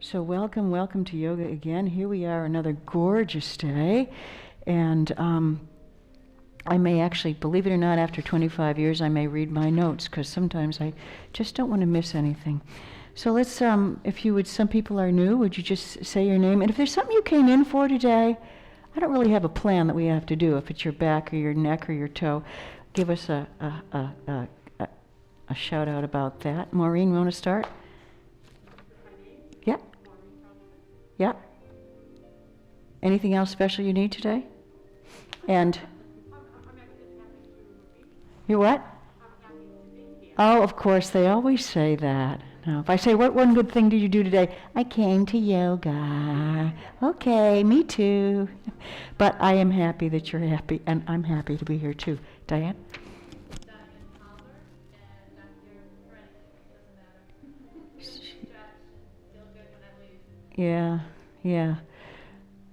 So welcome to yoga again. Here we are, another gorgeous day. And I may actually, believe it or not, after 25 years, I may read my notes, because sometimes I just don't want to miss anything. So let's, if you would, some people are new, would you just say your name? And if there's something you came in for today, I don't really have a plan that we have to do. If it's your back or your neck or your toe, give us a shout out about that. Maureen, you want to start? Yeah. Yeah. Anything else special you need today? And you what? Oh, of course, they always say that. Now, if I say, what one good thing did you do today? I came to yoga. Okay, me too. But I am happy that you're happy, and I'm happy to be here too. Diane? Cobbler and Dr. Frank, doesn't matter. Feel good when I leave.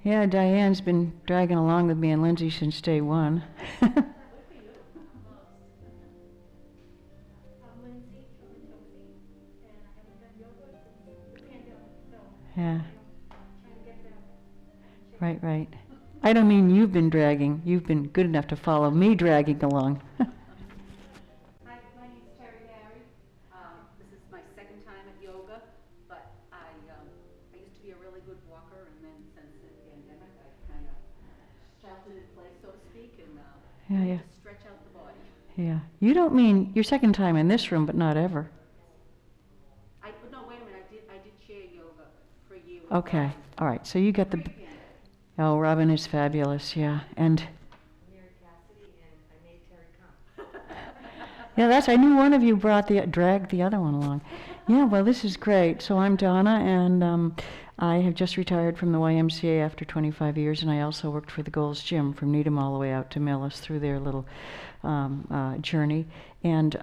Yeah, Diane's been dragging along with me and Lindsay since day one. Good for you. I'm Lindsay from Tosi, and I haven't done yoga since the pandemic, so Yeah, I'm trying to get better. right. I don't mean you've been dragging. You've been good enough to follow me dragging along. Hi, my name's Terry Barry. This is my second time at yoga, but I used to be a really good walker, and then since the pandemic, I kind of sheltered in place, so to speak, and Yeah. to stretch out the body. Yeah. You don't mean your second time in this room, but not ever. No, wait a minute. I did chair yoga for a year. Okay. All right. So you got the. Pre-pandemic. Oh, Robin is fabulous. Yeah. And. Mary Cassidy, and I made Terry come. Yeah, I knew one of you dragged the other one along. Yeah, well, this is great. So I'm Donna, and I have just retired from the YMCA after 25 years, and I also worked for the Gold's Gym from Needham all the way out to Millis through their little journey. And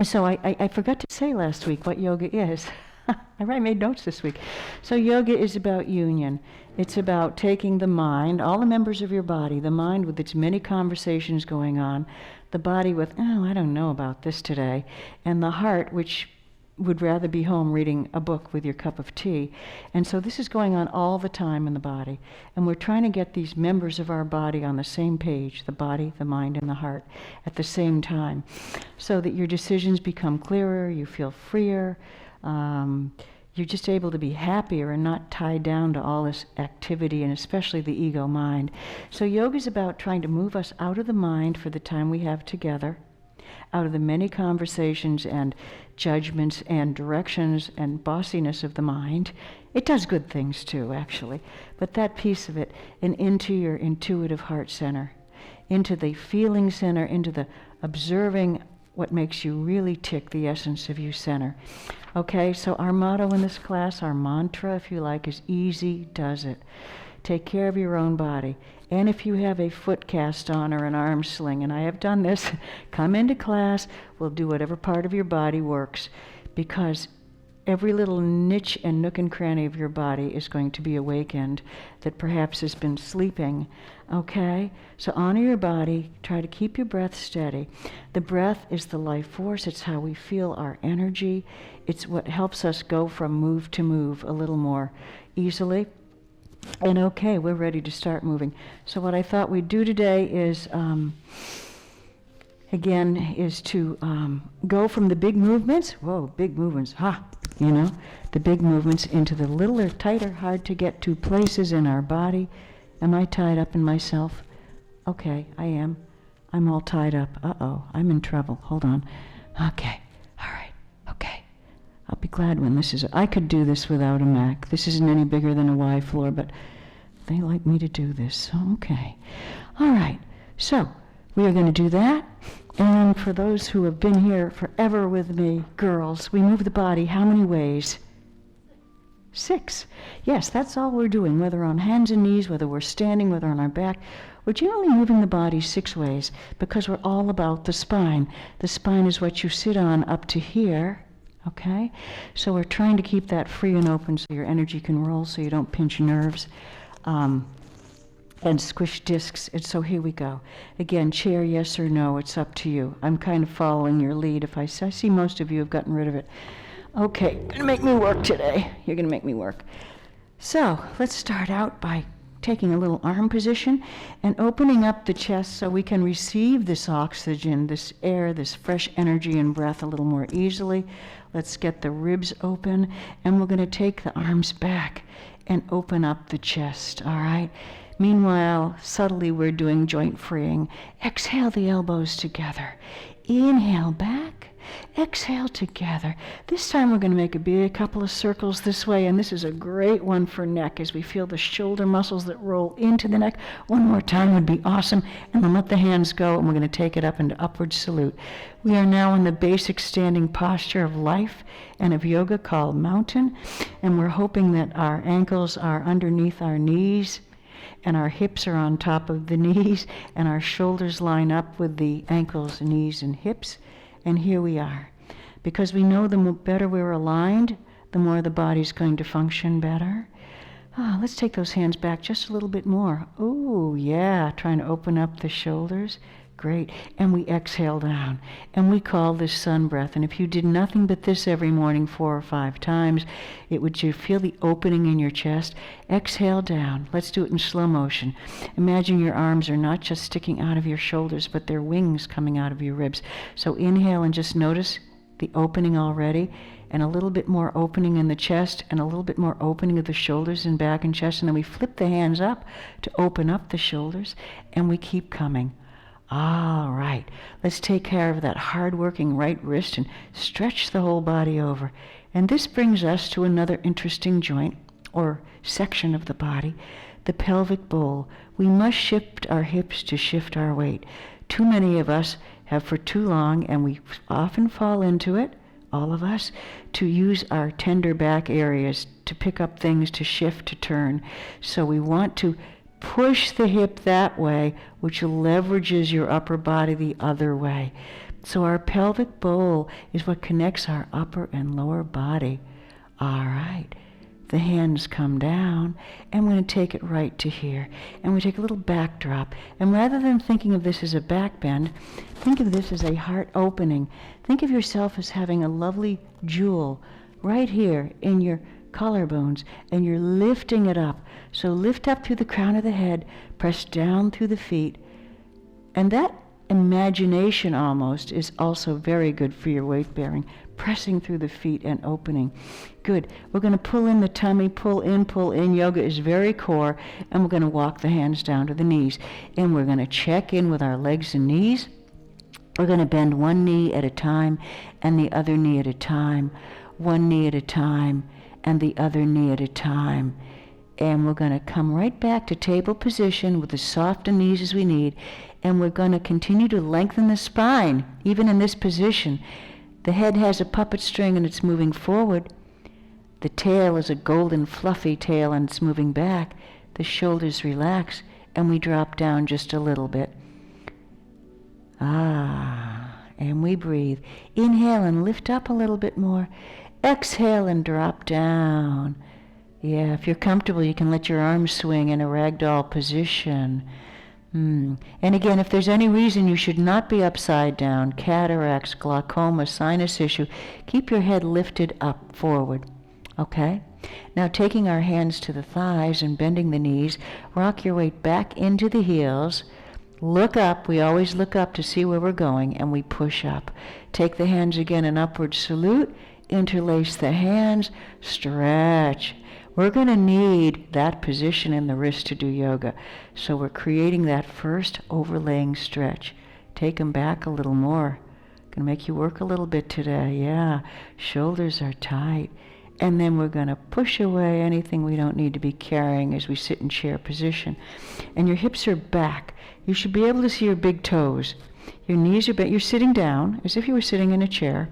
so I forgot to say last week what yoga is. I made notes this week. So yoga is about union. It's about taking the mind, all the members of your body, the mind with its many conversations going on, the body with, oh, I don't know about this today, and the heart, which would rather be home reading a book with your cup of tea. And so this is going on all the time in the body. And we're trying to get these members of our body on the same page, the body, the mind, and the heart, at the same time, so that your decisions become clearer, you feel freer, you're just able to be happier and not tied down to all this activity, and especially the ego mind. So yoga is about trying to move us out of the mind for the time we have together, out of the many conversations and judgments and directions and bossiness of the mind. It does good things too, actually, but that piece of it, and into your intuitive heart center, into the feeling center, into the observing what makes you really tick, the essence of you center. Okay, so our motto in this class, our mantra, if you like, is easy does it. Take care of your own body. And if you have a foot cast on or an arm sling, and I have done this, come into class, we'll do whatever part of your body works, because every little niche and nook and cranny of your body is going to be awakened that perhaps has been sleeping, okay? So honor your body, try to keep your breath steady. The breath is the life force, it's how we feel our energy, it's what helps us go from move to move a little more easily. And okay, we're ready to start moving. So what I thought we'd do today is, again, is to go from the big movements, big movements, the big movements into the littler, tighter, hard to get to places in our body. Am I tied up in myself? Okay, I am. I'm all tied up. Uh-oh, I'm in trouble. Hold on. Okay, all right, okay. I'll be glad when this is, I could do this without a Mac. This isn't any bigger than a Y floor, but they like me to do this, okay. All right, so we are going to do that. And for those who have been here forever with me, girls, we move the body how many ways? 6. Yes, that's all we're doing, whether on hands and knees, whether we're standing, whether on our back. We're generally moving the body 6 ways because we're all about the spine. The spine is what you sit on up to here. Okay, so we're trying to keep that free and open so your energy can roll, so you don't pinch nerves and squish discs. And so here we go. Again, chair, yes or no, it's up to you. I'm kind of following your lead. If I see most of you have gotten rid of it. Okay, you're gonna make me work today. You're gonna make me work. So, let's start out by taking a little arm position and opening up the chest so we can receive this oxygen, this air, this fresh energy and breath a little more easily. Let's get the ribs open, and we're gonna take the arms back and open up the chest, all right? Meanwhile, subtly we're doing joint freeing. Exhale the elbows together. Inhale back. Exhale together. This time we're going to make a big couple of circles this way, and this is a great one for neck as we feel the shoulder muscles that roll into the neck. One more time would be awesome, and then let the hands go, and we're going to take it up into upward salute. We are now in the basic standing posture of life and of yoga called mountain, and we're hoping that our ankles are underneath our knees and our hips are on top of the knees and our shoulders line up with the ankles, knees, and hips. And here we are. Because we know the better we're aligned, the more the body's going to function better. Let's take those hands back just a little bit more. Oh, yeah, trying to open up the shoulders. Great. And we exhale down. And we call this sun breath. And if you did nothing but this every morning 4 or 5 times, it would you feel the opening in your chest. Exhale down. Let's do it in slow motion. Imagine your arms are not just sticking out of your shoulders, but they're wings coming out of your ribs. So inhale and just notice the opening already, and a little bit more opening in the chest, and a little bit more opening of the shoulders and back and chest. And then we flip the hands up to open up the shoulders, and we keep coming. All right, let's take care of that hard-working right wrist and stretch the whole body over. And this brings us to another interesting joint or section of the body, the pelvic bowl. We must shift our hips to shift our weight. Too many of us have for too long, and we often fall into it, all of us, to use our tender back areas to pick up things, to shift, to turn. So we want to push the hip that way, which leverages your upper body the other way. So our pelvic bowl is what connects our upper and lower body. All right. The hands come down, and we're going to take it right to here. And we take a little back drop. And rather than thinking of this as a back bend, think of this as a heart opening. Think of yourself as having a lovely jewel right here in your collarbones, and you're lifting it up. So lift up through the crown of the head, press down through the feet. And that imagination almost is also very good for your weight bearing. Pressing through the feet and opening. Good. We're going to pull in the tummy, pull in, pull in. Yoga is very core, and we're going to walk the hands down to the knees. And we're going to check in with our legs and knees. We're going to bend one knee at a time and the other knee at a time. One knee at a time and the other knee at a time. And we're going to come right back to table position with as soft a knees as we need. And we're going to continue to lengthen the spine, even in this position. The head has a puppet string and it's moving forward. The tail is a golden fluffy tail and it's moving back. The shoulders relax and we drop down just a little bit. And we breathe. Inhale and lift up a little bit more. Exhale and drop down. Yeah, if you're comfortable, you can let your arms swing in a ragdoll position. And again, if there's any reason you should not be upside down, cataracts, glaucoma, sinus issue, keep your head lifted up forward. Okay? Now taking our hands to the thighs and bending the knees, rock your weight back into the heels. Look up. We always look up to see where we're going, and we push up. Take the hands again in upward salute. Interlace the hands. Stretch. We're going to need that position in the wrist to do yoga. So we're creating that first overlaying stretch. Take them back a little more. Going to make you work a little bit today. Yeah. Shoulders are tight. And then we're going to push away anything we don't need to be carrying as we sit in chair position. And your hips are back. You should be able to see your big toes. Your knees are bent. You're sitting down as if you were sitting in a chair.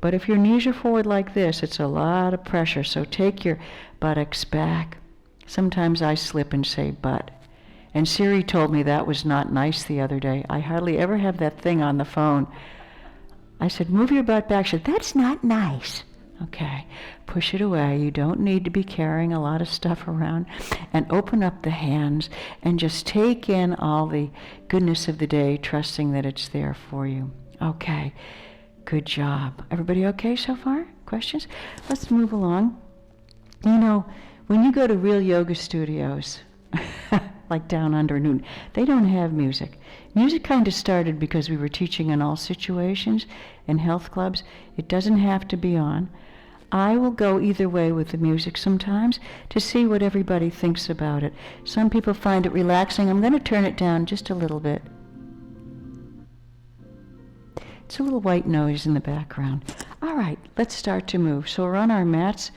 But if your knees are forward like this, it's a lot of pressure. So take your buttocks back. Sometimes I slip and say butt. And Siri told me that was not nice the other day. I hardly ever have that thing on the phone. I said, move your butt back. She said, that's not nice. Okay, push it away. You don't need to be carrying a lot of stuff around. And open up the hands and just take in all the goodness of the day, trusting that it's there for you. Okay, good job. Everybody okay so far? questions? Let's move along. You know, when you go to real yoga studios, like down under noon, they don't have music. Music kind of started because we were teaching in all situations in health clubs. It doesn't have to be on. I will go either way with the music sometimes to see what everybody thinks about it. Some people find it relaxing. I'm going to turn it down just a little bit. It's a little white noise in the background. All right, let's start to move. So we're on our mats,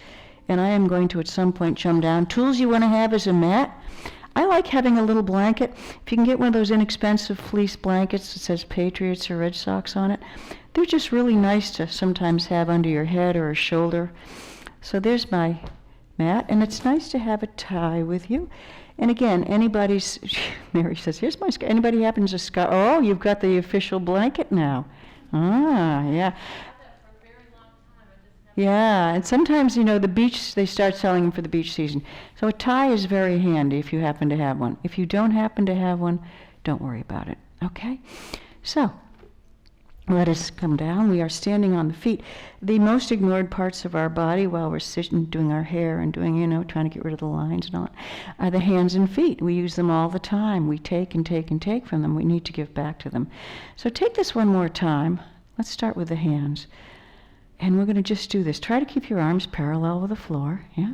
and I am going to at some point jump down. Tools you want to have is a mat. I like having a little blanket. If you can get one of those inexpensive fleece blankets that says Patriots or Red Sox on it, they're just really nice to sometimes have under your head or a shoulder. So there's my mat, and it's nice to have a tie with you. And again, anybody's, Mary says, here's my scarf. Anybody happens to scarf? Oh, you've got the official blanket now. Ah, yeah. Yeah, and sometimes, you know, the beach, they start selling them for the beach season. So a tie is very handy if you happen to have one. If you don't happen to have one, don't worry about it, okay? So, let us come down. We are standing on the feet. The most ignored parts of our body while we're sitting, doing our hair and doing, you know, trying to get rid of the lines and all that, are the hands and feet. We use them all the time. We take and take and take from them. We need to give back to them. So take this one more time. Let's start with the hands. And we're going to just do this. Try to keep your arms parallel with the floor, yeah?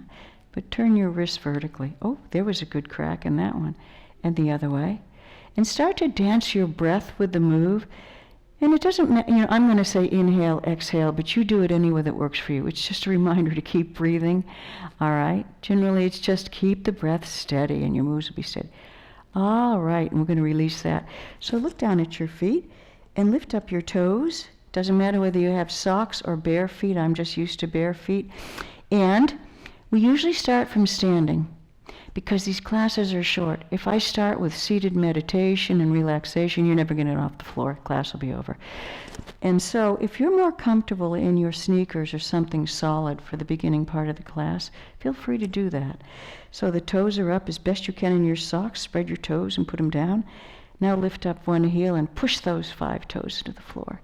But turn your wrists vertically. Oh, there was a good crack in that one. And the other way. And start to dance your breath with the move. And it doesn't, you know, I'm going to say inhale, exhale, but you do it any way that works for you. It's just a reminder to keep breathing, all right? Generally, it's just keep the breath steady and your moves will be steady. All right, and we're going to release that. So look down at your feet and lift up your toes. Doesn't matter whether you have socks or bare feet. I'm just used to bare feet. And we usually start from standing because these classes are short. If I start with seated meditation and relaxation, you're never going to get off the floor. Class will be over. And so if you're more comfortable in your sneakers or something solid for the beginning part of the class, feel free to do that. So the toes are up as best you can in your socks. Spread your toes and put them down. Now lift up one heel and push those 5 toes to the floor.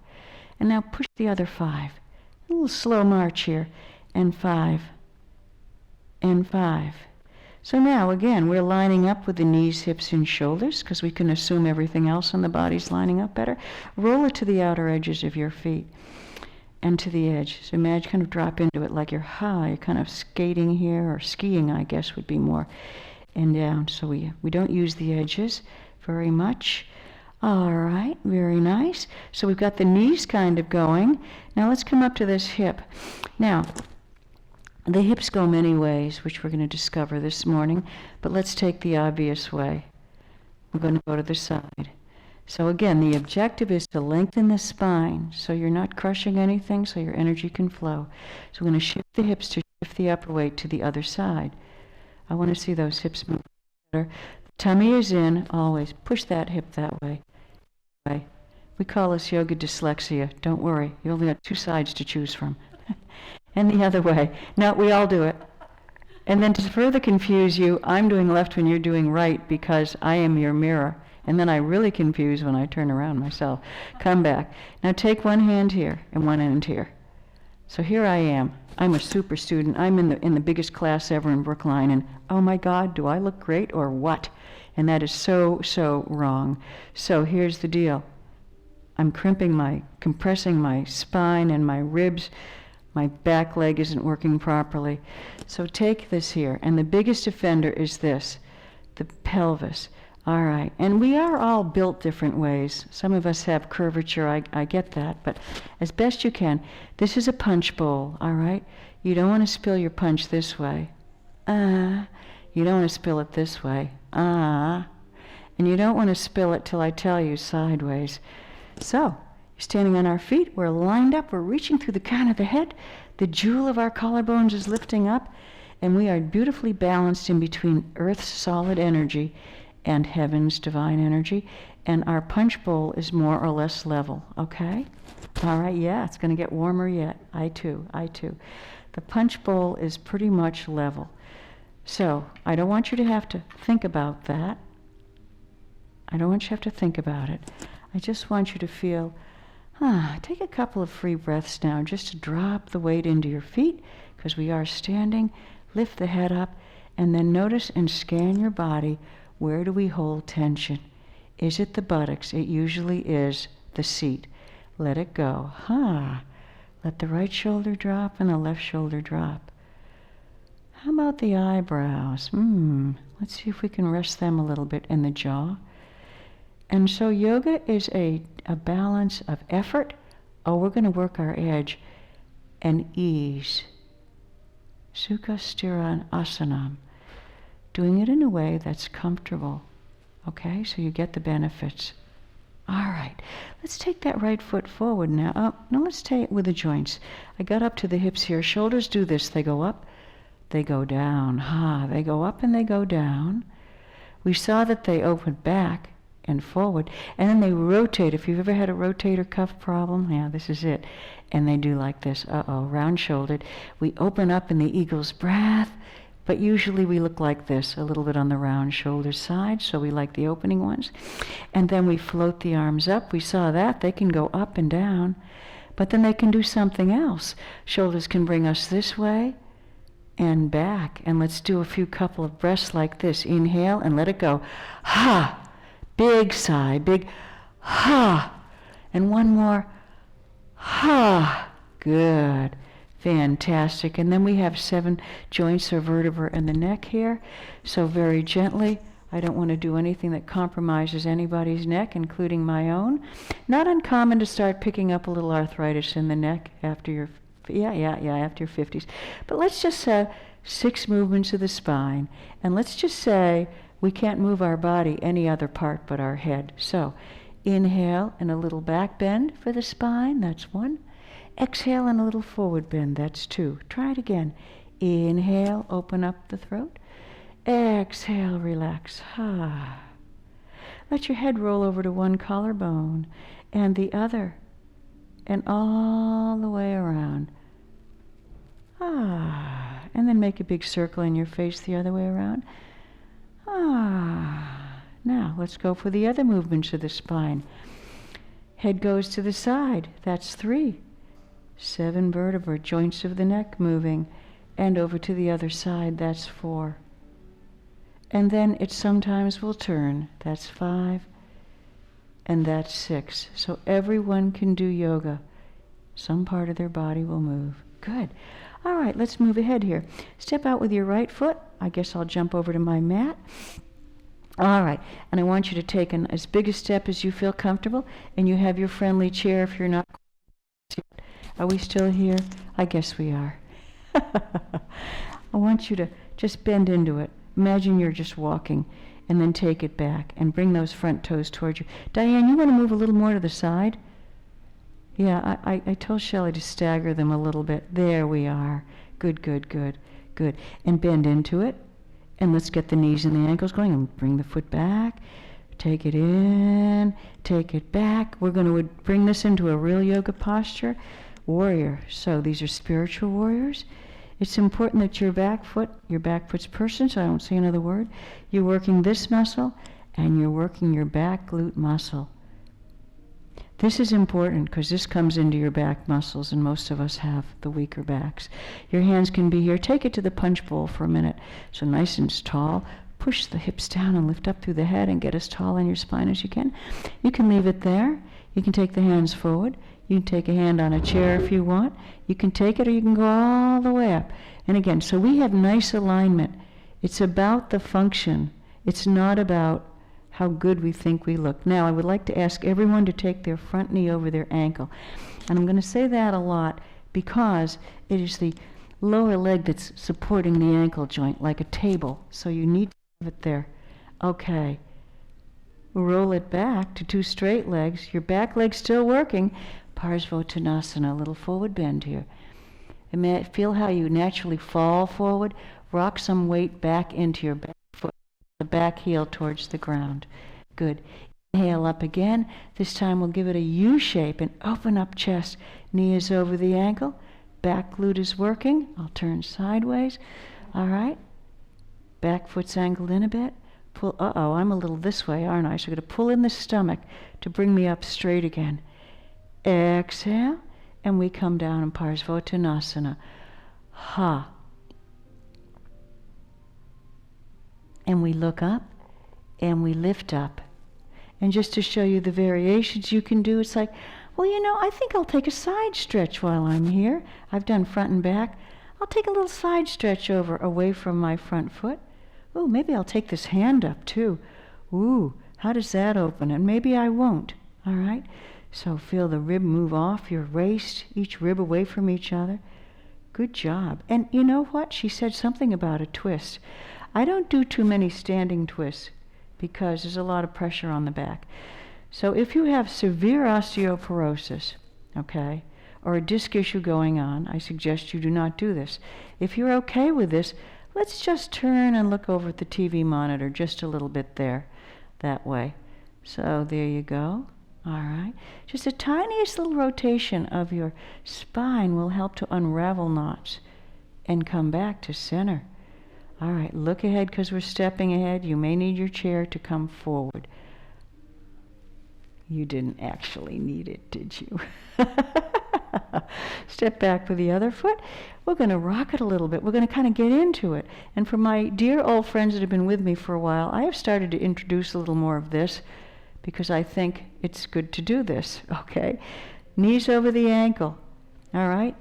And now push the other 5. A little slow march here. And 5. And 5. So now, again, we're lining up with the knees, hips, and shoulders because we can assume everything else on the body's lining up better. Roll it to the outer edges of your feet and to the edge. So imagine kind of drop into it like you're high. You're kind of skating here, or skiing, I guess, would be more. And down. So we don't use the edges very much. All right, very nice. So we've got the knees kind of going. Now let's come up to this hip. Now, the hips go many ways, which we're going to discover this morning, but let's take the obvious way. We're going to go to the side. So again, the objective is to lengthen the spine so you're not crushing anything, so your energy can flow. So we're going to shift the hips to shift the upper weight to the other side. I want to see those hips move better. Tummy is in, always. Push that hip that way. We call this yoga dyslexia. Don't worry, you only got 2 sides to choose from. And the other way. No, we all do it. And then to further confuse you, I'm doing left when you're doing right because I am your mirror. And then I really confuse when I turn around myself. Come back. Now take one hand here and one hand here. So here I am. I'm a super student. I'm in the biggest class ever in Brookline. And oh my God, do I look great or what? And that is so wrong. So here's the deal. I'm compressing my spine and my ribs. My back leg isn't working properly. So take this here. And the biggest offender is this, the pelvis. All right. And we are all built different ways. Some of us have curvature. I get that. But as best you can, this is a punch bowl. All right. You don't want to spill your punch this way. You don't want to spill it this way. And you don't want to spill it till I tell you sideways. So, you're standing on our feet. We're lined up. We're reaching through the crown of the head. The jewel of our collarbones is lifting up. And we are beautifully balanced in between Earth's solid energy and heaven's divine energy. And our punch bowl is more or less level. Okay? All right. Yeah, it's going to get warmer yet. I too. The punch bowl is pretty much level. So, I don't want you to have to think about that. I don't want you to have to think about it. I just want you to feel Take a couple of free breaths now just to drop the weight into your feet because we are standing. Lift the head up and then notice and scan your body. Where do we hold tension? Is it the buttocks? It usually is the seat. Let it go. Let the right shoulder drop and the left shoulder drop. How about the eyebrows? Let's see if we can rest them a little bit in the jaw. And so yoga is a balance of effort. We're going to work our edge and ease. Sukha Sthira Asanam. Doing it in a way that's comfortable. Okay, so you get the benefits. All right, let's take that right foot forward now. Now let's take it with the joints. I got up to the hips here. Shoulders do this. They go up, they go down. They go up and they go down. We saw that they open back and forward, and then they rotate. If you've ever had a rotator cuff problem, yeah, this is it. And they do like this. Round-shouldered. We open up in the eagle's breath, but usually we look like this, a little bit on the round shoulder side, so we like the opening ones. And then we float the arms up. We saw that. They can go up and down, but then they can do something else. Shoulders can bring us this way and back. And let's do a couple of breaths like this. Inhale and let it go. Big sigh, big and one more Good, fantastic. And then we have 7 joints or vertebra in the neck here, so very gently. I don't want to do anything that compromises anybody's neck, including my own. Not uncommon to start picking up a little arthritis in the neck after your after your 50s. But let's just say 6 movements of the spine, and let's just say we can't move our body any other part but our head. So inhale and a little back bend for the spine, that's 1. Exhale and a little forward bend, that's 2. Try it again. Inhale, open up the throat. Exhale, relax. Let your head roll over to one collarbone and the other, and all the way around. And then make a big circle in your face the other way around. Now, let's go for the other movements of the spine. Head goes to the side, that's 3. 7 vertebrae, joints of the neck moving, and over to the other side, that's 4. And then it sometimes will turn, that's 5, and that's 6. So everyone can do yoga. Some part of their body will move. Good. All right, let's move ahead here. Step out with your right foot. I guess I'll jump over to my mat. All right, and I want you to take as big a step as you feel comfortable, and you have your friendly chair if you're not. Are we still here? I guess we are. I want you to just bend into it. Imagine you're just walking, and then take it back, and bring those front toes towards you. Diane, you want to move a little more to the side? Yeah, I told Shelley to stagger them a little bit. There we are. Good, good, good, good. And bend into it. And let's get the knees and the ankles going, and bring the foot back. Take it in, take it back. We're going to bring this into a real yoga posture. Warrior. So these are spiritual warriors. It's important that your back foot's person, so I don't say another word. You're working this muscle, and you're working your back glute muscle. This is important because this comes into your back muscles, and most of us have the weaker backs. Your hands can be here. Take it to the punch bowl for a minute. So nice and tall. Push the hips down and lift up through the head and get as tall in your spine as you can. You can leave it there. You can take the hands forward. You can take a hand on a chair if you want. You can take it, or you can go all the way up. And again, so we have nice alignment. It's about the function. It's not about how good we think we look. Now, I would like to ask everyone to take their front knee over their ankle. And I'm going to say that a lot because it is the lower leg that's supporting the ankle joint, like a table. So you need to have it there. Okay. Roll it back to 2 straight legs. Your back leg's still working. Parsvottanasana, a little forward bend here. And feel how you naturally fall forward. Rock some weight back into your back foot. The back heel towards the ground. Good. Inhale up again. This time we'll give it a U shape and open up chest. Knee is over the ankle. Back glute is working. I'll turn sideways. All right. Back foot's angled in a bit. Pull. I'm a little this way, aren't I? So I'm going to pull in the stomach to bring me up straight again. Exhale, and we come down in Parsvottanasana. Ha. And we look up, and we lift up. And just to show you the variations you can do, it's like, well, you know, I think I'll take a side stretch while I'm here. I've done front and back. I'll take a little side stretch over, away from my front foot. Ooh, maybe I'll take this hand up too. Ooh, how does that open? And maybe I won't, all right? So feel the rib move off your waist, each rib away from each other. Good job. And you know what? She said something about a twist. I don't do too many standing twists because there's a lot of pressure on the back. So if you have severe osteoporosis, okay, or a disc issue going on, I suggest you do not do this. If you're okay with this, let's just turn and look over at the TV monitor just a little bit there, that way. So there you go. All right. Just the tiniest little rotation of your spine will help to unravel knots and come back to center. All right, look ahead because we're stepping ahead. You may need your chair to come forward. You didn't actually need it, did you? Step back with the other foot. We're going to rock it a little bit. We're going to kind of get into it. And for my dear old friends that have been with me for a while, I have started to introduce a little more of this because I think it's good to do this, okay? Knees over the ankle, all right?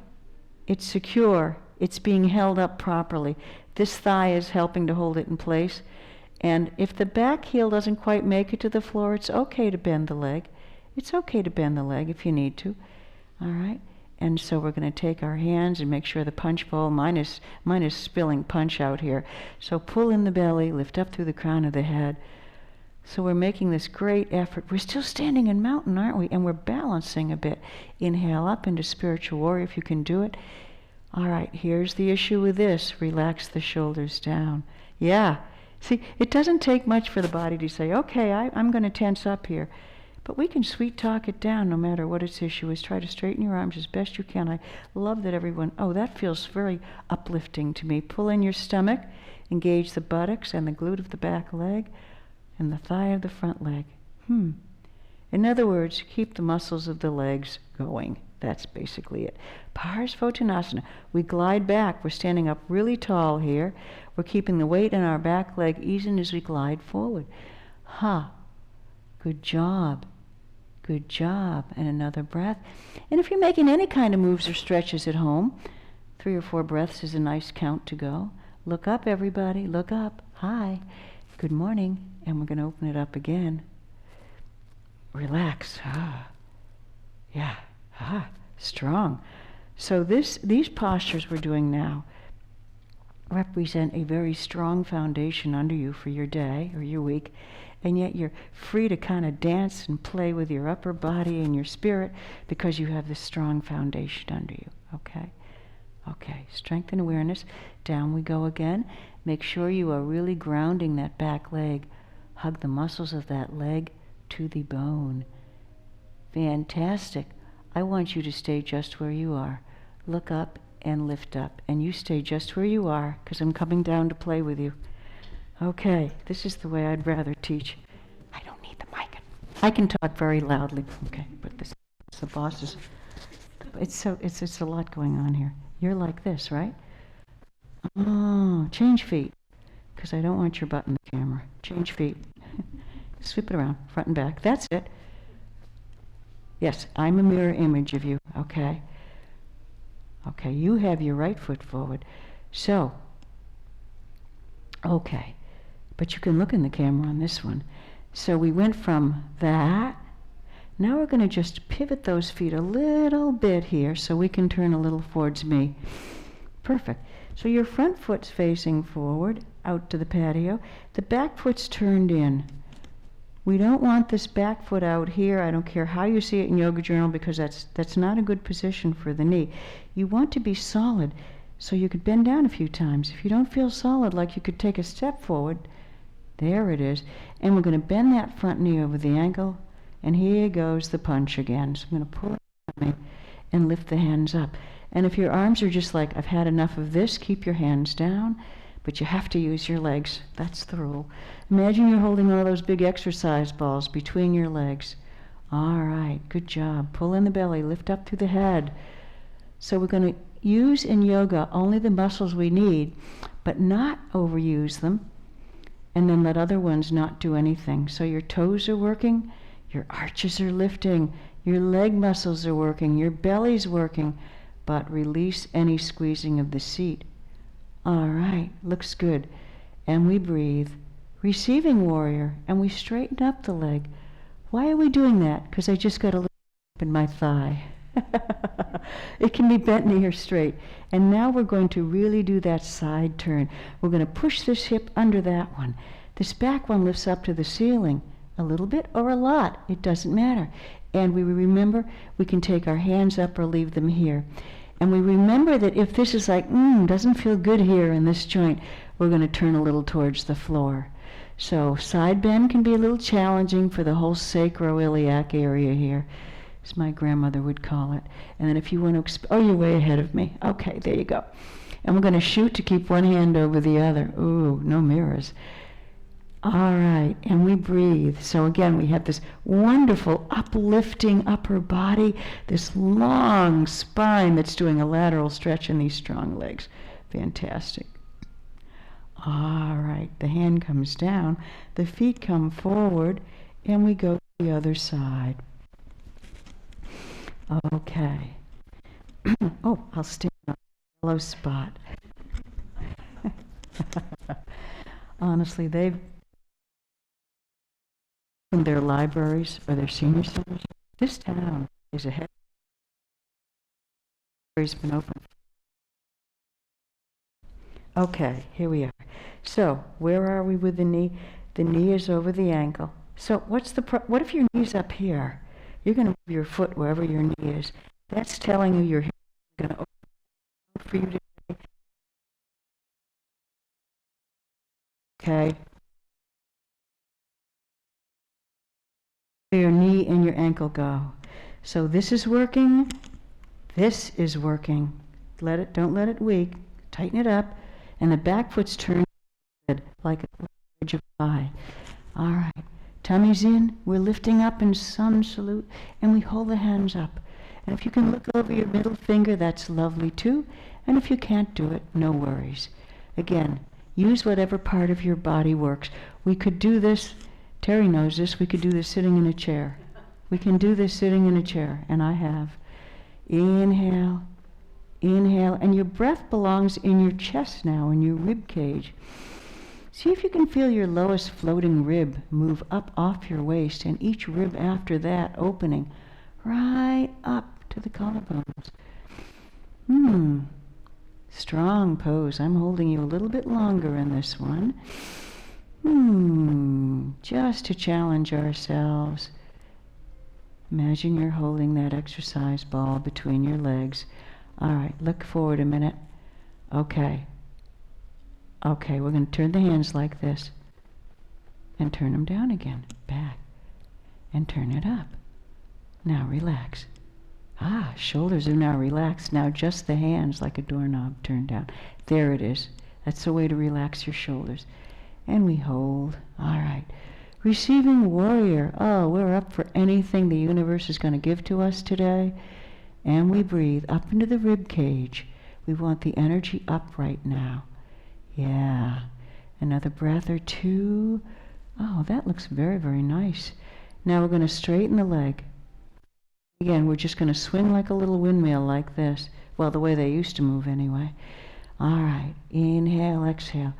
It's secure. It's being held up properly. This thigh is helping to hold it in place. And if the back heel doesn't quite make it to the floor, it's okay to bend the leg. It's okay to bend the leg if you need to. All right? And so we're going to take our hands and make sure the punch bowl, mine is spilling punch out here. So pull in the belly, lift up through the crown of the head. So we're making this great effort. We're still standing in mountain, aren't we? And we're balancing a bit. Inhale up into spiritual warrior if you can do it. All right, here's the issue with this. Relax the shoulders down. Yeah. See, it doesn't take much for the body to say, okay, I'm going to tense up here. But we can sweet talk it down no matter what its issue is. Try to straighten your arms as best you can. I love that everyone, oh, that feels very uplifting to me. Pull in your stomach, engage the buttocks and the glute of the back leg and the thigh of the front leg. In other words, keep the muscles of the legs going. That's basically it. Parsvottanasana. We glide back. We're standing up really tall here. We're keeping the weight in our back leg easing as we glide forward. Ha. Good job. Good job. And another breath. And if you're making any kind of moves or stretches at home, 3 or 4 breaths is a nice count to go. Look up, everybody. Look up. Hi. Good morning. And we're going to open it up again. Relax. Ah. Yeah. Ah, strong. So these postures we're doing now represent a very strong foundation under you for your day or your week, and yet you're free to kind of dance and play with your upper body and your spirit because you have this strong foundation under you, okay? Okay, strength and awareness. Down we go again. Make sure you are really grounding that back leg. Hug the muscles of that leg to the bone. Fantastic. I want you to stay just where you are. Look up and lift up. And you stay just where you are, because I'm coming down to play with you. Okay, this is the way I'd rather teach. I don't need the mic. I can talk very loudly. Okay, but this is the boss's. It's a lot going on here. You're like this, right? Oh, change feet, because I don't want your butt in the camera. Change feet. Sweep it around, front and back. That's it. Yes, I'm a mirror image of you, okay? Okay, you have your right foot forward. So, okay, but you can look in the camera on this one. So we went from that. Now we're going to just pivot those feet a little bit here so we can turn a little towards me. Perfect. So your front foot's facing forward, out to the patio. The back foot's turned in. We don't want this back foot out here. I don't care how you see it in Yoga Journal because that's not a good position for the knee. You want to be solid so you could bend down a few times. If you don't feel solid, like you could take a step forward, there it is. And we're going to bend that front knee over the ankle. And here goes the punch again. So I'm going to pull it on me and lift the hands up. And if your arms are just like, I've had enough of this, keep your hands down. But you have to use your legs. That's the rule. Imagine you're holding one of those big exercise balls between your legs. All right, good job. Pull in the belly, lift up through the head. So we're going to use in yoga only the muscles we need, but not overuse them, and then let other ones not do anything. So your toes are working, your arches are lifting, your leg muscles are working, your belly's working, but release any squeezing of the seat. All right, looks good. And we breathe. Receiving warrior, and we straighten up the leg. Why are we doing that? Because I just got a little in my thigh. It can be bent knee or straight. And now we're going to really do that side turn. We're going to push this hip under that one. This back one lifts up to the ceiling. A little bit or a lot, it doesn't matter. And we remember we can take our hands up or leave them here. And we remember that if this is like, doesn't feel good here in this joint, we're going to turn a little towards the floor. So side bend can be a little challenging for the whole sacroiliac area here, as my grandmother would call it. And then if you want to, oh, you're way ahead of me. Okay, there you go. And we're going to shoot to keep one hand over the other. Ooh, no mirrors. All right, and we breathe. So again, we have this wonderful uplifting upper body, this long spine that's doing a lateral stretch in these strong legs. Fantastic. All right, the hand comes down, the feet come forward, and we go to the other side. Okay. Oh, I'll stand on the yellow spot. Honestly, they've in their libraries or their senior centers. This town is ahead. It's been open. Okay, here we are. So, where are we with the knee? The knee is over the ankle. So, what if your knee's up here? You're going to move your foot wherever your knee is. That's telling you you're going to open for you today. Okay. Your knee and your ankle go. So this is working. This is working. Don't let it weak. Tighten it up. And the back foot's turned like a bridge of pie. All right. Tummy's in. We're lifting up in sun salute. And we hold the hands up. And if you can look over your middle finger, that's lovely too. And if you can't do it, no worries. Again, use whatever part of your body works. We could do this. Terry knows this. We could do this sitting in a chair. We can do this sitting in a chair, and I have. Inhale, inhale, and your breath belongs in your chest now, in your rib cage. See if you can feel your lowest floating rib move up off your waist, and each rib after that opening right up to the collarbones. Strong pose. I'm holding you a little bit longer in this one. Just to challenge ourselves. Imagine you're holding that exercise ball between your legs. All right, look forward a minute. Okay, we're going to turn the hands like this. And turn them down again. Back. And turn it up. Now relax. Shoulders are now relaxed. Now just the hands like a doorknob turned down. There it is. That's the way to relax your shoulders. And we hold. All right. Receiving warrior. Oh, we're up for anything the universe is going to give to us today. And we breathe up into the rib cage. We want the energy up right now. Yeah. Another breath or two. Oh, that looks very, very nice. Now we're going to straighten the leg. Again, we're just going to swing like a little windmill like this. Well, the way they used to move anyway. All right. Inhale, exhale.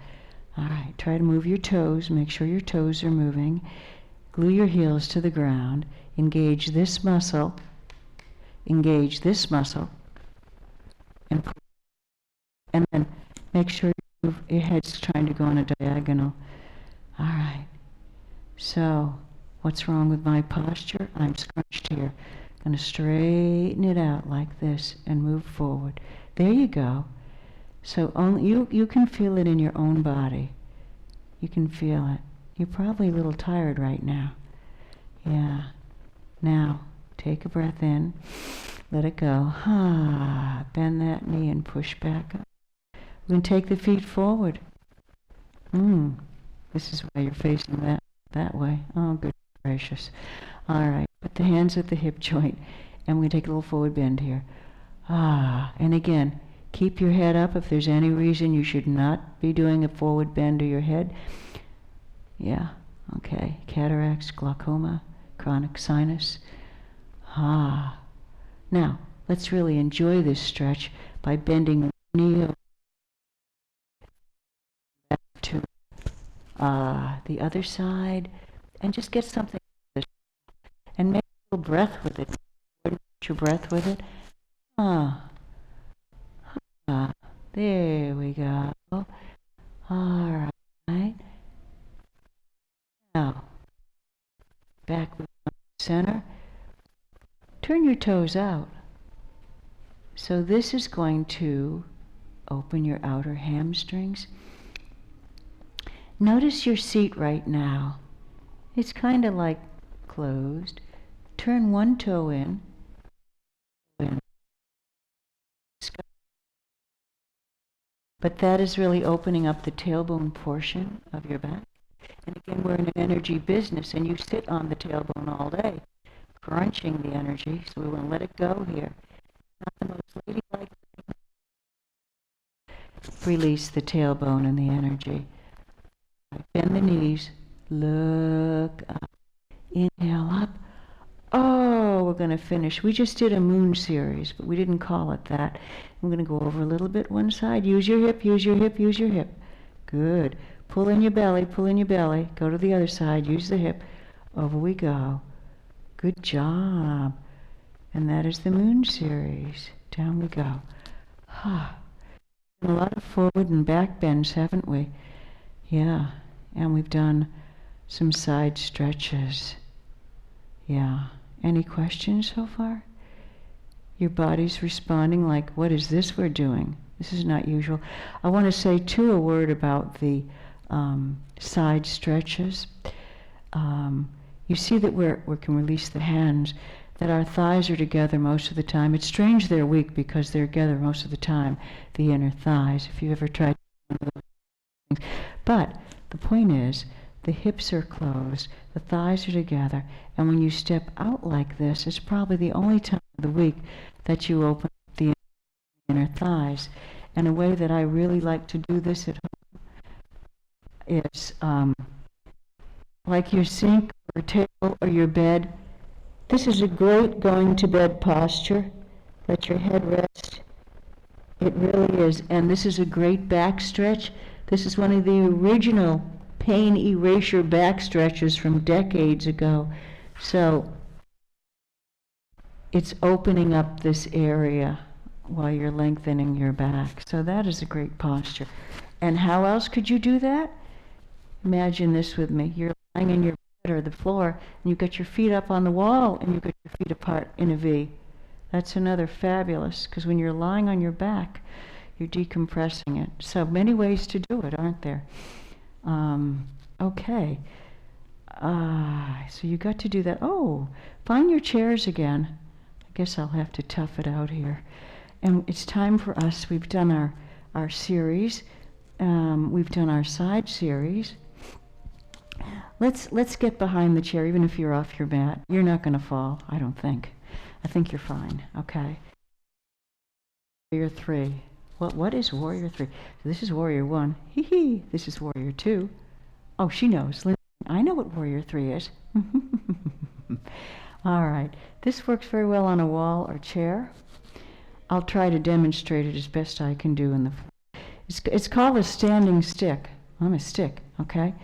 All right, try to move your toes. Make sure your toes are moving. Glue your heels to the ground. Engage this muscle. Engage this muscle. And then make sure your head's trying to go on a diagonal. All right. So, what's wrong with my posture? I'm scrunched here. Going to straighten it out like this and move forward. There you go. So only you can feel it in your own body. You can feel it. You're probably a little tired right now. Yeah. Now, take a breath in. Let it go. Bend that knee and push back up. We're going to take the feet forward. This is why you're facing that way. Oh, good gracious. All right, put the hands at the hip joint, and we're going to take a little forward bend here. And again, keep your head up. If there's any reason you should not be doing a forward bend of your head. Yeah, okay. Cataracts, glaucoma, chronic sinus. Now, let's really enjoy this stretch by bending one knee over back to the other side, and just get something and make a little breath with it. Coordinate your breath with it. There we go. All right. Now, back with the center. Turn your toes out. So this is going to open your outer hamstrings. Notice your seat right now. It's kind of like closed. Turn one toe in. But that is really opening up the tailbone portion of your back. And again, we're in an energy business, and you sit on the tailbone all day, crunching the energy, so we want to let it go here. Not the most ladylike thing. Release the tailbone and the energy. Bend the knees, look up, inhale up. Oh, we're going to finish. We just did a moon series, but we didn't call it that. We're going to go over a little bit one side. Use your hip, use your hip, use your hip. Good. Pull in your belly, pull in your belly. Go to the other side, use the hip. Over we go. Good job. And that is the moon series. Down we go. A lot of forward and back bends, haven't we? Yeah. And we've done some side stretches. Yeah. Any questions so far? Your body's responding like, what is this we're doing? This is not usual. I want to say, too, a word about the side stretches. You see that we can release the hands, that our thighs are together most of the time. It's strange they're weak because they're together most of the time, the inner thighs, if you've ever tried one of those things. But the point is, the hips are closed, the thighs are together, and when you step out like this, it's probably the only time of the week that you open up the inner thighs. And a way that I really like to do this at home is like your sink or table or your bed. This is a great going to bed posture. Let your head rest. It really is. And this is a great back stretch. This is one of the original pain erasure back stretches from decades ago. So it's opening up this area while you're lengthening your back. So that is a great posture. And how else could you do that? Imagine this with me. You're lying in your bed or the floor, and you've got your feet up on the wall, and you've got your feet apart in a V. That's another fabulous, because when you're lying on your back, you're decompressing it. So many ways to do it, aren't there? Okay. So you got to do that. Oh, find your chairs again. I guess I'll have to tough it out here. And it's time for us. We've done our series. We've done our side series. Let's get behind the chair, even if you're off your mat. You're not going to fall, I don't think. I think you're fine. Okay. Warrior 3. What is Warrior 3? So this is Warrior 1. Hee hee. This is Warrior 2. Oh, she knows. I know what Warrior 3 is. All right. This works very well on a wall or chair. I'll try to demonstrate it as best I can do in the floor. It's called a standing stick. I'm a stick, okay?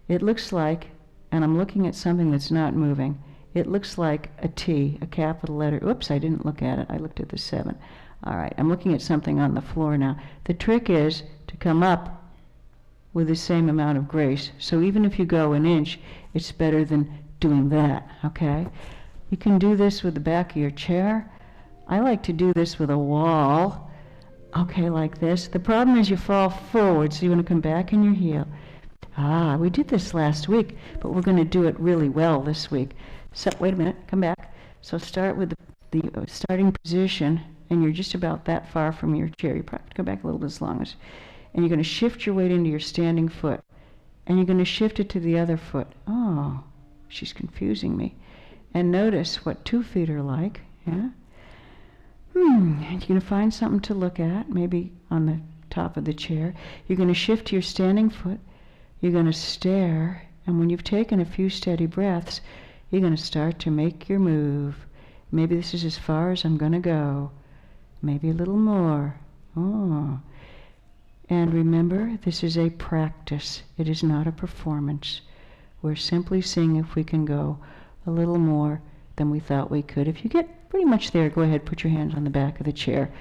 It looks like, and I'm looking at something that's not moving, it looks like a T, a capital letter. Oops, I didn't look at it. I looked at the 7. All right, I'm looking at something on the floor now. The trick is to come up with the same amount of grace. So even if you go an inch, it's better than doing that, okay? You can do this with the back of your chair. I like to do this with a wall, okay, like this. The problem is you fall forward, so you want to come back in your heel. We did this last week, but we're going to do it really well this week. So, wait a minute, come back. So start with the starting position, and you're just about that far from your chair. You probably go back a little bit as long as, and you're going to shift your weight into your standing foot, and you're going to shift it to the other foot. Oh, she's confusing me. and notice what 2 feet are like. Yeah. And you're going to find something to look at, maybe on the top of the chair. You're going to shift to your standing foot. You're going to stare, and when you've taken a few steady breaths, you're going to start to make your move. Maybe this is as far as I'm going to go. Maybe a little more. Oh. And remember, this is a practice. It is not a performance. We're simply seeing if we can go a little more than we thought we could. If you get pretty much there, go ahead, put your hands on the back of the chair,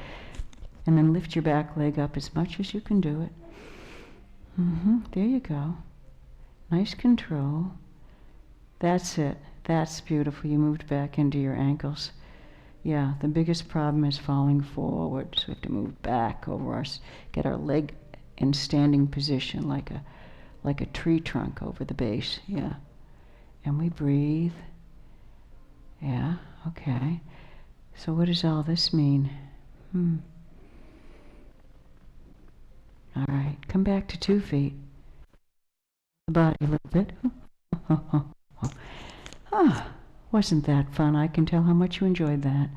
and then lift your back leg up as much as you can do it. There you go. Nice control. That's it. That's beautiful. You moved back into your ankles. Yeah, the biggest problem is falling forward, so we have to move back over our, get our leg in standing position like a tree trunk over the base. Yeah. And we breathe. Yeah, okay. So what does all this mean? All right, come back to 2 feet. The body a little bit. Wasn't that fun? I can tell how much you enjoyed that.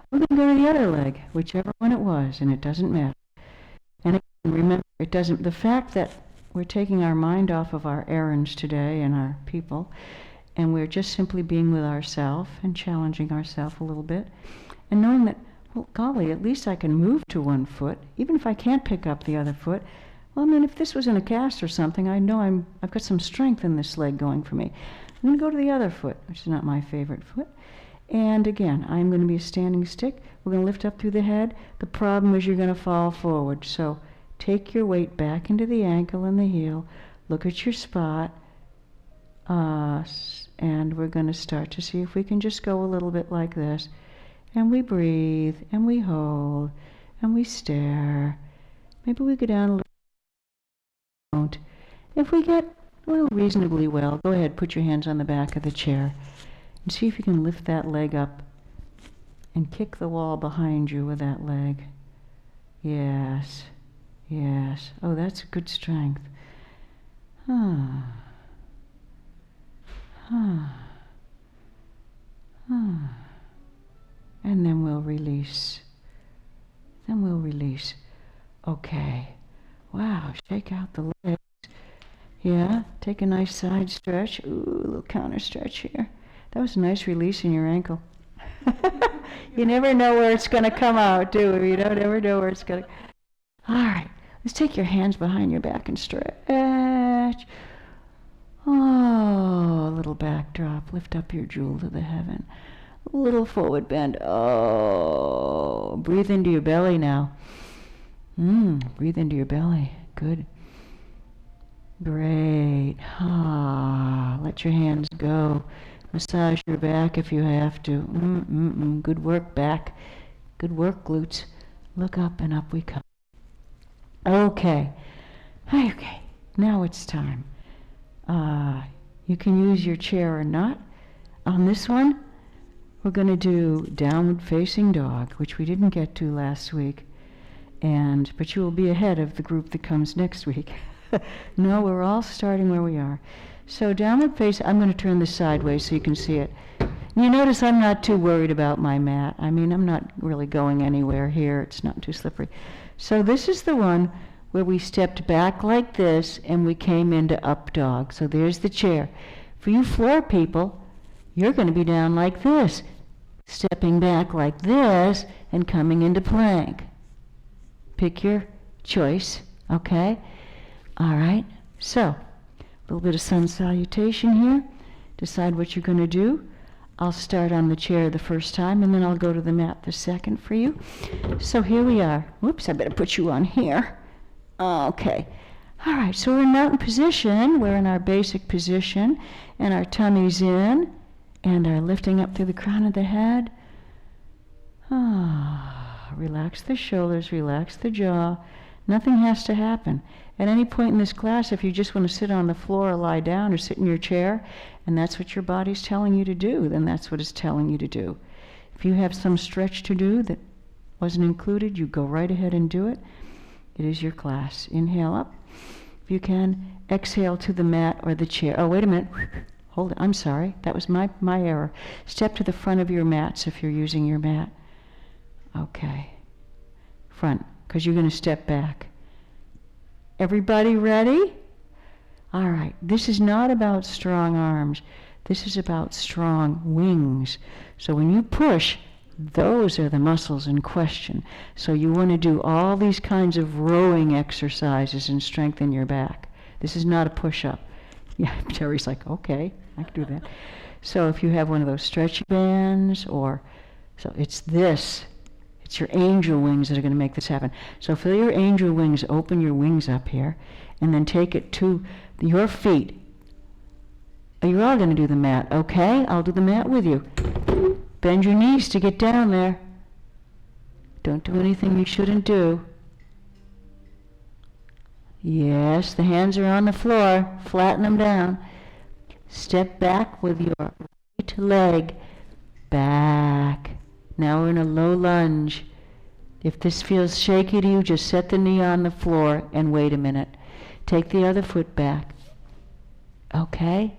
We're going to go to the other leg, whichever one it was, and it doesn't matter. And again, remember, it doesn't, the fact that we're taking our mind off of our errands today and our people, and we're just simply being with ourselves and challenging ourselves a little bit, and knowing that, well, golly, at least I can move to 1 foot, even if I can't pick up the other foot. Well, I mean, if this was in a cast or something, I know I've got some strength in this leg going for me. I'm going to go to the other foot, which is not my favorite foot. And again, I'm going to be a standing stick. We're going to lift up through the head. The problem is you're going to fall forward. So take your weight back into the ankle and the heel. Look at your spot. And we're going to start to see if we can just go a little bit like this. And we breathe, and we hold, and we stare. Maybe we go down a little. Don't. If we get, well, reasonably well, go ahead, put your hands on the back of the chair and see if you can lift that leg up and kick the wall behind you with that leg. Yes, yes. Oh, that's good strength. And then we'll release. Then we'll release. Okay. Wow, shake out the legs. Yeah, take a nice side stretch. Ooh, a little counter stretch here. That was a nice release in your ankle. You never know where it's going to come out, do you? You don't ever know where it's going to. All right, let's take your hands behind your back and stretch. Oh, a little back drop. Lift up your jewel to the heaven. A little forward bend. Oh, breathe into your belly now. Breathe into your belly. Good. Great. Let your hands go. Massage your back if you have to. Good work, back. Good work, glutes. Look up and up we come. Okay. Okay. Now it's time. You can use your chair or not. On this one, we're going to do downward facing dog, which we didn't get to last week. But you will be ahead of the group that comes next week. No, we're all starting where we are. So downward face, I'm going to turn this sideways so you can see it. And you notice I'm not too worried about my mat. I mean, I'm not really going anywhere here. It's not too slippery. So this is the one where we stepped back like this and we came into up dog. So there's the chair. For you floor people, you're going to be down like this, stepping back like this and coming into plank. Pick your choice, okay? All right, so a little bit of sun salutation here. Decide what you're going to do. I'll start on the chair the first time, and then I'll go to the mat the second for you. So here we are. Whoops, I better put you on here. Okay. All right, so we're in mountain position. We're in our basic position, and our tummy's in, and our lifting up through the crown of the head. Relax the shoulders, relax the jaw. Nothing has to happen. At any point in this class, if you just want to sit on the floor or lie down or sit in your chair, and that's what your body's telling you to do, then that's what it's telling you to do. If you have some stretch to do that wasn't included, you go right ahead and do it. It is your class. Inhale up. If you can, exhale to the mat or the chair. Oh, wait a minute. hold it. I'm sorry. That was my error. Step to the front of your mats if you're using your mat. Okay. Front, because you're going to step back. Everybody ready? All right. This is not about strong arms. This is about strong wings. So when you push, those are the muscles in question. So you want to do all these kinds of rowing exercises and strengthen your back. This is not a push-up. Yeah, Terry's like, okay, I can do that. So if you have one of those stretchy bands, so it's this. It's your angel wings that are going to make this happen. So feel your angel wings, open your wings up here, and then take it to your feet. You're all going to do the mat, okay? I'll do the mat with you. Bend your knees to get down there. Don't do anything you shouldn't do. Yes, the hands are on the floor. Flatten them down. Step back with your right leg. Back. Now we're in a low lunge. If this feels shaky to you, just set the knee on the floor and wait a minute. Take the other foot back. Okay?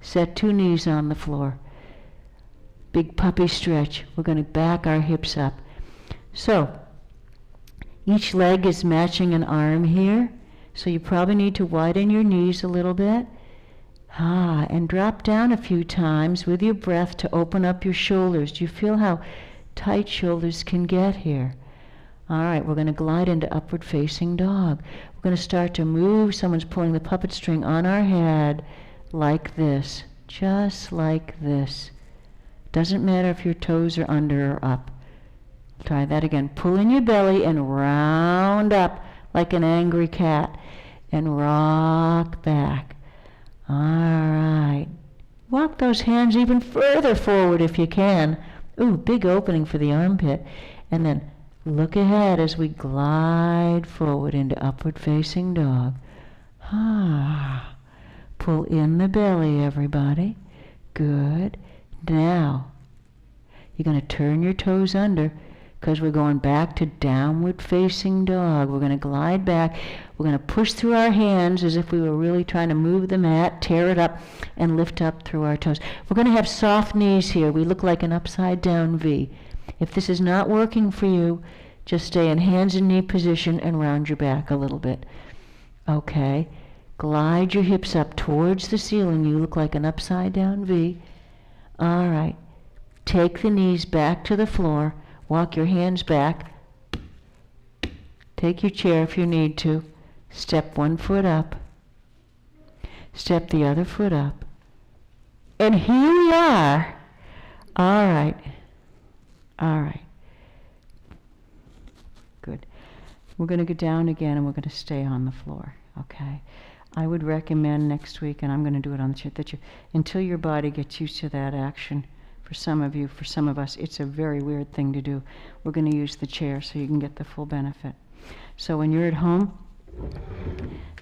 Set 2 knees on the floor. Big puppy stretch. We're going to back our hips up. So, each leg is matching an arm here. So you probably need to widen your knees a little bit. And drop down a few times with your breath to open up your shoulders. Do you feel how tight shoulders can get here? All right, we're going to glide into upward facing dog. We're going to start to move. Someone's pulling the puppet string on our head like this, just like this. Doesn't matter if your toes are under or up. Try that again. Pull in your belly and round up like an angry cat and rock back. All right. Walk those hands even further forward if you can. Ooh, big opening for the armpit. And then look ahead as we glide forward into upward facing dog. Pull in the belly, everybody. Good. Now, you're going to turn your toes under because we're going back to downward facing dog. We're going to glide back. We're going to push through our hands as if we were really trying to move the mat, tear it up, and lift up through our toes. We're going to have soft knees here. We look like an upside down V. If this is not working for you, just stay in hands and knee position and round your back a little bit. Okay. Glide your hips up towards the ceiling. You look like an upside down V. All right. Take the knees back to the floor. Walk your hands back. Take your chair if you need to. Step 1 foot up. Step the other foot up. And here we are. All right. All right. Good. We're going to go down again and we're going to stay on the floor. Okay. I would recommend next week, and I'm going to do it on the chair, that until your body gets used to that action. For some of you, for some of us, it's a very weird thing to do. We're going to use the chair so you can get the full benefit. So when you're at home,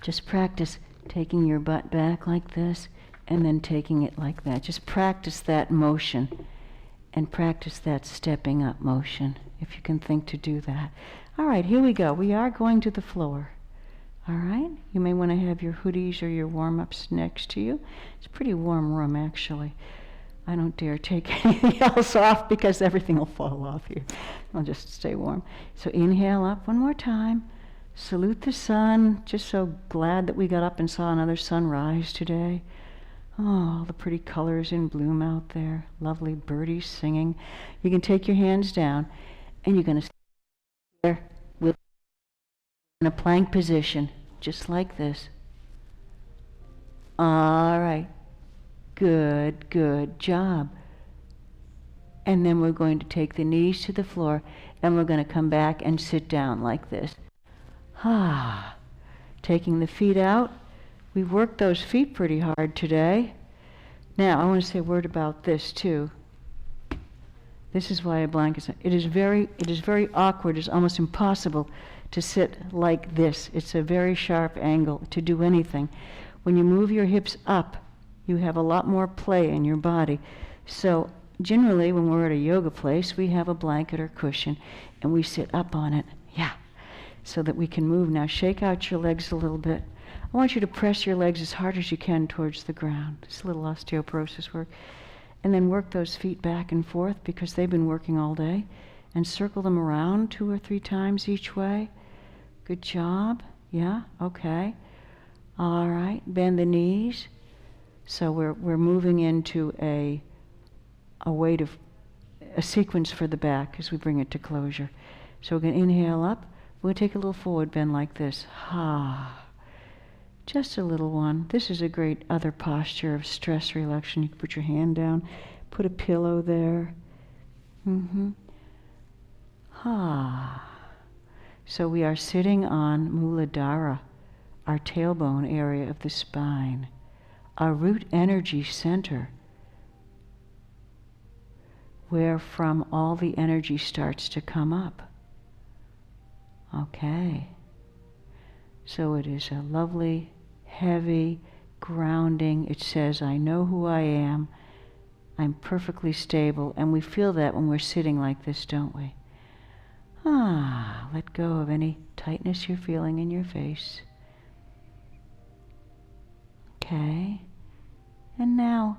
just practice taking your butt back like this and then taking it like that. Just practice that motion and practice that stepping up motion, if you can think to do that. All right, here we go. We are going to the floor. All right? You may want to have your hoodies or your warm-ups next to you. It's a pretty warm room, actually. I don't dare take anything else off because everything will fall off here. I'll just stay warm. So inhale up one more time. Salute the sun. Just so glad that we got up and saw another sunrise today. Oh, all the pretty colors in bloom out there. Lovely birdies singing. You can take your hands down and you're going to stay there in a plank position, just like this. All right. Good, good job. And then we're going to take the knees to the floor and we're going to come back and sit down like this. Taking the feet out. We worked those feet pretty hard today. Now, I want to say a word about this too. This is why a blanket it is very awkward. It's almost impossible to sit like this. It's a very sharp angle to do anything. When you move your hips up, you have a lot more play in your body. So generally, when we're at a yoga place, we have a blanket or cushion, and we sit up on it. Yeah, so that we can move. Now shake out your legs a little bit. I want you to press your legs as hard as you can towards the ground. It's a little osteoporosis work. And then work those feet back and forth because they've been working all day. And circle them around 2 or 3 times each way. Good job. Yeah, okay. All right, bend the knees. So we're moving into a sequence for the back as we bring it to closure. So we're going to inhale up. We're going to take a little forward bend like this. Ha. Just a little one. This is a great other posture of stress reduction. You can put your hand down, put a pillow there. Ha. So we are sitting on Muladhara, our tailbone area of the spine, our root energy center, where from all the energy starts to come up. Okay. So it is a lovely, heavy grounding. It says, I know who I am. I'm perfectly stable. And we feel that when we're sitting like this, don't we? Let go of any tightness you're feeling in your face. Okay. And now,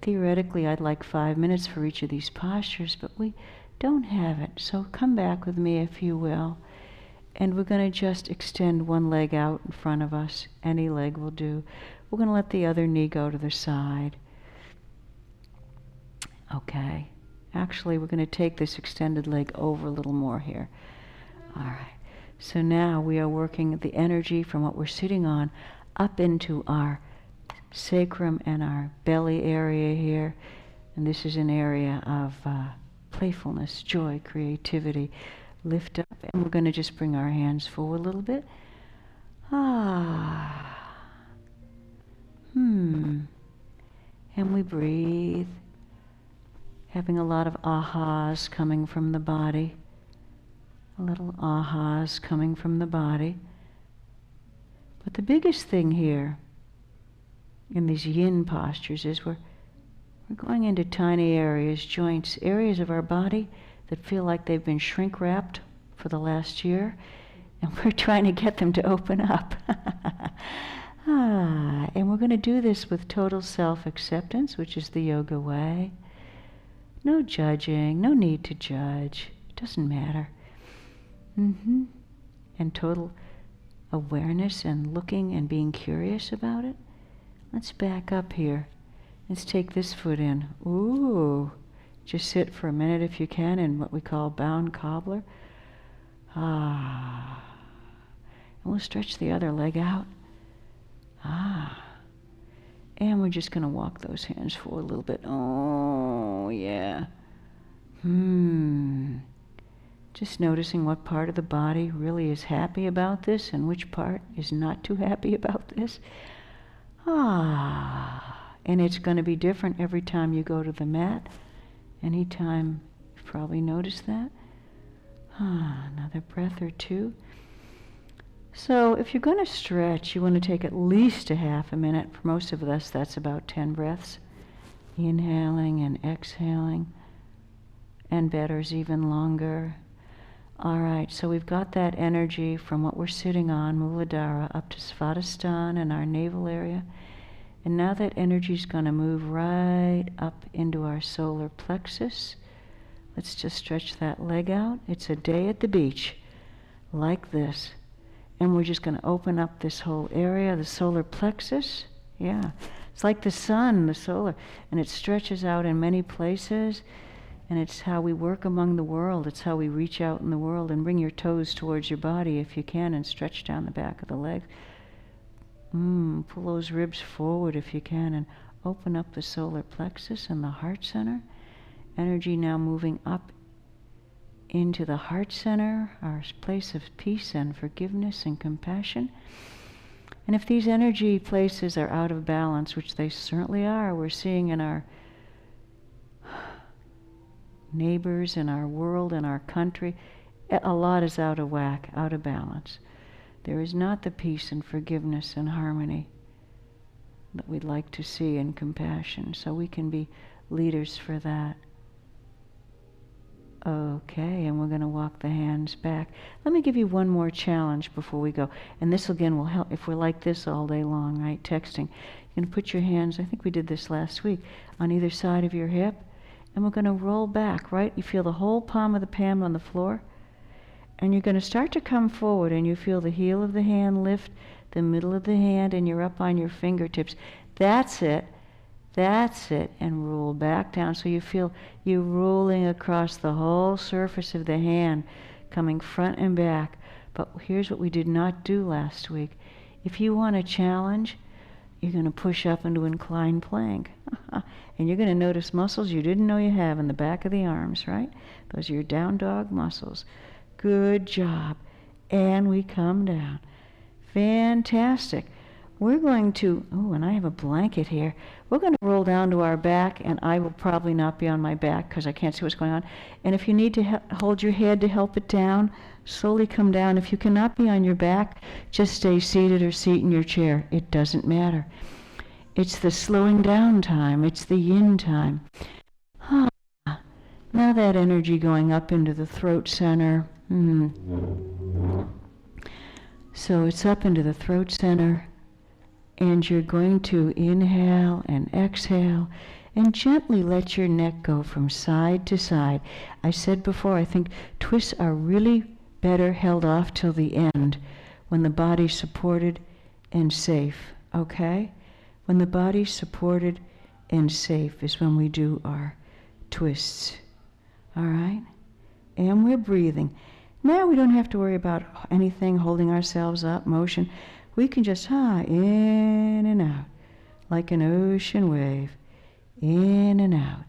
theoretically, I'd like 5 minutes for each of these postures, but we don't have it. So come back with me, if you will. And we're going to just extend one leg out in front of us. Any leg will do. We're going to let the other knee go to the side. Okay. Actually, we're going to take this extended leg over a little more here. All right. So now we are working the energy from what we're sitting on up into our sacrum and our belly area here. And this is an area of playfulness, joy, creativity. Lift up, and we're going to just bring our hands forward a little bit. And we breathe, having a lot of ahas coming from the body. A little ahas coming from the body. But the biggest thing here in these yin postures is we're going into tiny areas, joints, areas of our body that feel like they've been shrink wrapped for the last year, and we're trying to get them to open up. And we're going to do this with total self-acceptance, which is the yoga way. No judging, no need to judge. It doesn't matter. And total awareness and looking and being curious about it. Let's back up here. Let's take this foot in. Ooh. Just sit for a minute if you can in what we call bound cobbler. And we'll stretch the other leg out. And we're just going to walk those hands forward a little bit. Oh, yeah. Just noticing what part of the body really is happy about this and which part is not too happy about this. And it's going to be different every time you go to the mat. Anytime, you've probably noticed that. Another breath or two. So if you're going to stretch, you want to take at least a half a minute. For most of us, that's about 10 breaths. Inhaling and exhaling. And better's even longer. All right, so we've got that energy from what we're sitting on, Muladhara, up to Svadhisthana and our navel area. And now that energy is going to move right up into our solar plexus. Let's just stretch that leg out. It's a day at the beach, like this. And we're just going to open up this whole area, the solar plexus. Yeah, it's like the sun, the solar. And it stretches out in many places. And it's how we work among the world. It's how we reach out in the world. And bring your toes towards your body if you can and stretch down the back of the legs. Pull those ribs forward if you can and open up the solar plexus and the heart center. Energy now moving up into the heart center, our place of peace and forgiveness and compassion. And if these energy places are out of balance, which they certainly are, we're seeing in our neighbors, in our world, in our country, a lot is out of whack, out of balance. There is not the peace and forgiveness and harmony that we'd like to see and compassion. So we can be leaders for that. Okay, and we're going to walk the hands back. Let me give you one more challenge before we go. And this again will help if we're like this all day long, right? Texting. You're going to put your hands, I think we did this last week, on either side of your hip. And we're going to roll back, right? You feel the whole palm of the palm on the floor. And you're going to start to come forward and you feel the heel of the hand lift, the middle of the hand, and you're up on your fingertips. That's it. That's it. And roll back down. So you feel you rolling across the whole surface of the hand, coming front and back. But here's what we did not do last week. If you want a challenge, you're going to push up into inclined plank. And you're going to notice muscles you didn't know you have in the back of the arms, right? Those are your down dog muscles. Good job. And we come down. Fantastic. We're going to, oh, and I have a blanket here. We're going to roll down to our back, and I will probably not be on my back because I can't see what's going on. And if you need to hold your head to help it down, slowly come down. If you cannot be on your back, just stay seated or sit in your chair. It doesn't matter. It's the slowing down time. It's the yin time. Ah, now that energy going up into the throat center. So it's up into the throat center. And you're going to inhale and exhale and gently let your neck go from side to side. I said before, I think twists are really better held off till the end when the body's supported and safe, okay? When the body's supported and safe is when we do our twists, all right? And we're breathing. Now we don't have to worry about anything, holding ourselves up, motion. We can just, in and out, like an ocean wave, in and out.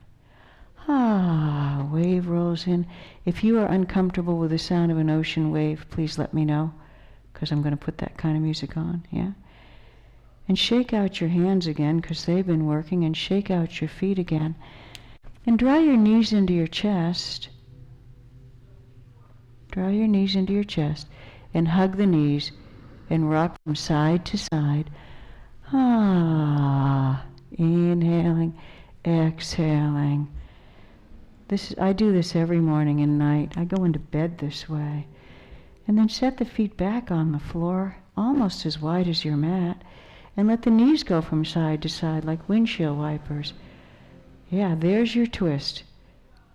Wave rolls in. If you are uncomfortable with the sound of an ocean wave, please let me know, because I'm going to put that kind of music on, yeah? And shake out your hands again, because they've been working, and shake out your feet again. And draw your knees into your chest. Draw your knees into your chest, and hug the knees. And rock from side to side. Inhaling, exhaling. I do this every morning and night. I go into bed this way. And then set the feet back on the floor, almost as wide as your mat. And let the knees go from side to side like windshield wipers. Yeah, there's your twist.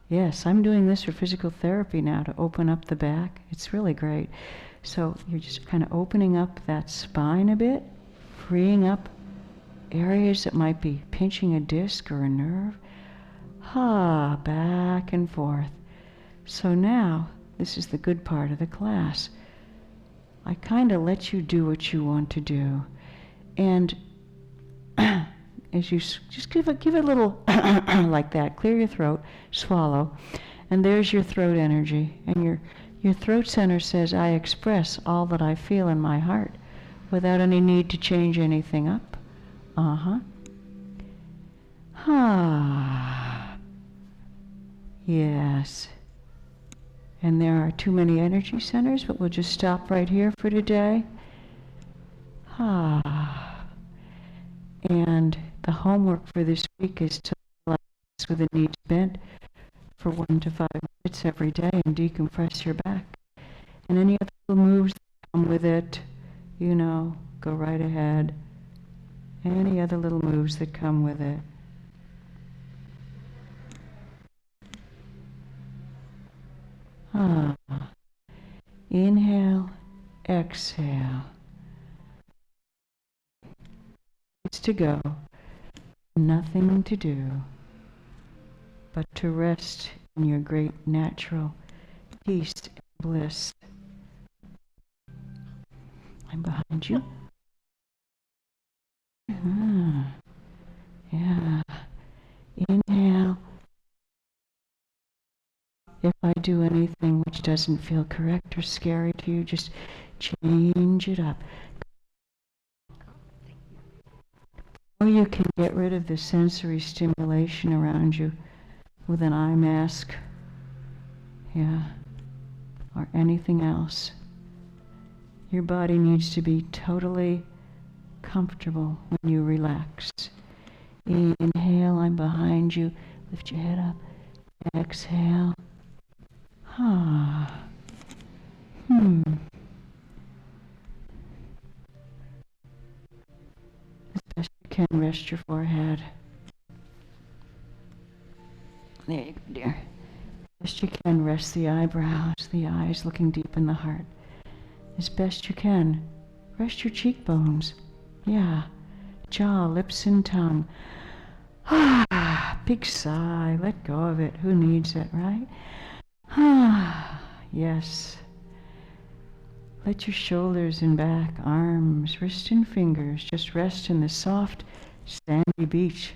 Yes, I'm doing this for physical therapy now to open up the back. It's really great. So you're just kind of opening up that spine a bit, freeing up areas that might be pinching a disc or a nerve. Back and forth. So now, this is the good part of the class. I kind of let you do what you want to do. And as you just give a little like that, clear your throat, swallow, and there's your throat energy. And your throat center says, I express all that I feel in my heart without any need to change anything up. Yes. And there are too many energy centers, but we'll just stop right here for today. And the homework for this week is to relax with the knees bent for 1 to 5 minutes every day and decompress your back. And any other little moves that come with it, go right ahead. Any other little moves that come with it. Inhale, exhale. It's to go, nothing to do, but to rest in your great natural peace and bliss. I'm behind you. Yeah. Inhale. If I do anything which doesn't feel correct or scary to you, just change it up. Or you can get rid of the sensory stimulation around you with an eye mask, or anything else. Your body needs to be totally comfortable when you relax. Inhale, I'm behind you. Lift your head up. Exhale. Ah. As best you can, rest your forehead. There you go, dear. Best you can, rest the eyebrows, the eyes looking deep in the heart. As best you can, rest your cheekbones. Yeah. Jaw, lips, and tongue. Ah, big sigh. Let go of it. Who needs it, right? Ah, yes. Let your shoulders and back, arms, wrist and fingers just rest in the soft, sandy beach.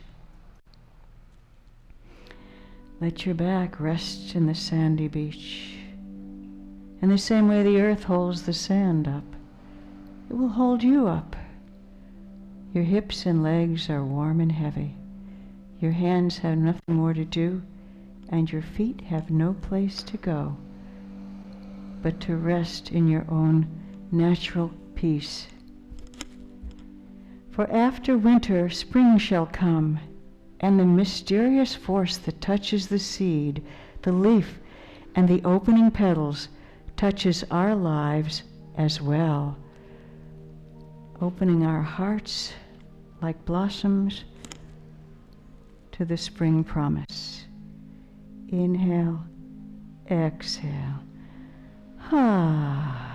Let your back rest in the sandy beach. In the same way the earth holds the sand up, it will hold you up. Your hips and legs are warm and heavy. Your hands have nothing more to do, and your feet have no place to go but to rest in your own natural peace. For after winter, spring shall come, and the mysterious force that touches the seed, the leaf, and the opening petals touches our lives as well, opening our hearts like blossoms to the spring promise. Inhale, exhale. Ah.